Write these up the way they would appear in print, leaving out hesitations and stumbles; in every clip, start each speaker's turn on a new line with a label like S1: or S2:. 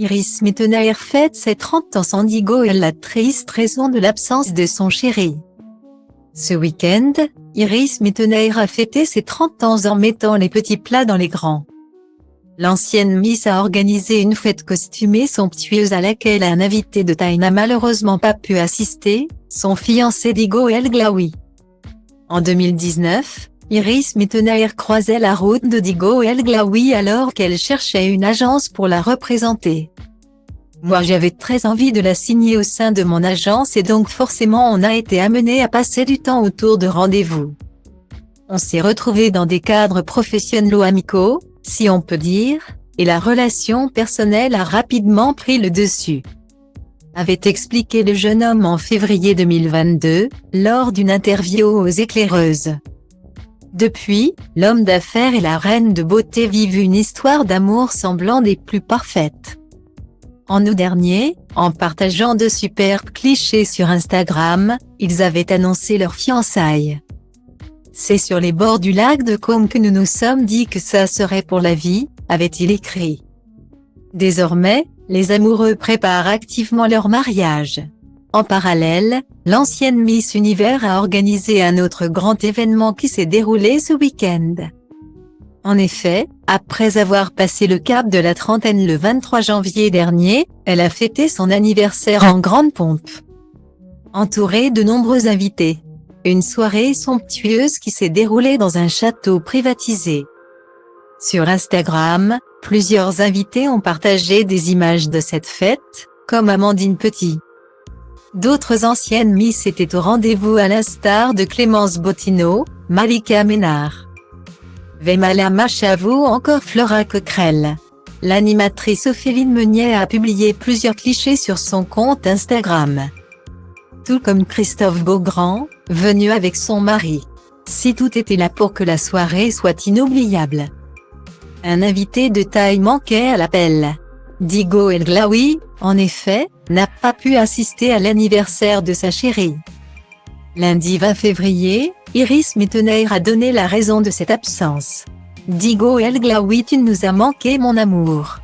S1: Iris Mittenaere fête ses 30 ans sans Digo et la triste raison de l'absence de son chéri. Ce week-end, Iris Mittenaere a fêté ses 30 ans en mettant les petits plats dans les grands. L'ancienne Miss a organisé une fête costumée somptueuse à laquelle un invité de taille n'a malheureusement pas pu assister, son fiancé Digo El Glaoui. En 2019, Iris Mittenaere croisait la route de Digo El Glaoui alors qu'elle cherchait une agence pour la représenter. Moi j'avais très envie de la signer au sein de mon agence et donc forcément on a été amené à passer du temps autour de rendez-vous. On s'est retrouvés dans des cadres professionnels ou amicaux, si on peut dire, et la relation personnelle a rapidement pris le dessus. Avait expliqué le jeune homme en février 2022, lors d'une interview aux Éclaireuses. Depuis, l'homme d'affaires et la reine de beauté vivent une histoire d'amour semblant des plus parfaites. En août dernier, en partageant de superbes clichés sur Instagram, ils avaient annoncé leur fiançailles. C'est sur les bords du lac de Côme que nous nous sommes dit que ça serait pour la vie, avait-il écrit. Désormais, les amoureux préparent activement leur mariage. En parallèle, l'ancienne Miss Univers a organisé un autre grand événement qui s'est déroulé ce week-end. En effet, après avoir passé le cap de la trentaine le 23 janvier dernier, elle a fêté son anniversaire en grande pompe. Entourée de nombreux invités. Une soirée somptueuse qui s'est déroulée dans un château privatisé. Sur Instagram, plusieurs invités ont partagé des images de cette fête, comme Amandine Petit. D'autres anciennes Miss étaient au rendez-vous à l'instar de Clémence Bottineau, Malika Ménard, Vemala Machavou ou encore Flora Coquerel. L'animatrice Ophéline Meunier a publié plusieurs clichés sur son compte Instagram. Tout comme Christophe Beaugrand, venu avec son mari. Si tout était là pour que la soirée soit inoubliable. Un invité de taille manquait à l'appel. Digo El Glaoui, en effet, n'a pas pu assister à l'anniversaire de sa chérie. Lundi 20 février, Iris Mittenaere a donné la raison de cette absence. Digo El Glaoui, tu nous as manqué mon amour.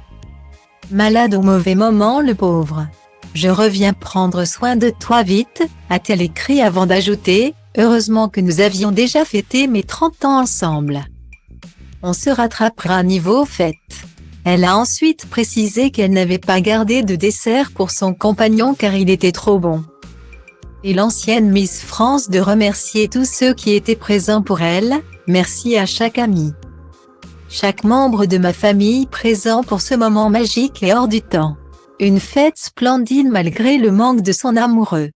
S1: Malade au mauvais moment le pauvre. Je reviens prendre soin de toi vite, a-t-elle écrit avant d'ajouter, heureusement que nous avions déjà fêté mes 30 ans ensemble. On se rattrapera niveau fête. Elle a ensuite précisé qu'elle n'avait pas gardé de dessert pour son compagnon car il était trop bon. Et l'ancienne Miss France de remercier tous ceux qui étaient présents pour elle, merci à chaque ami. Chaque membre de ma famille présent pour ce moment magique et hors du temps. Une fête splendide malgré le manque de son amoureux.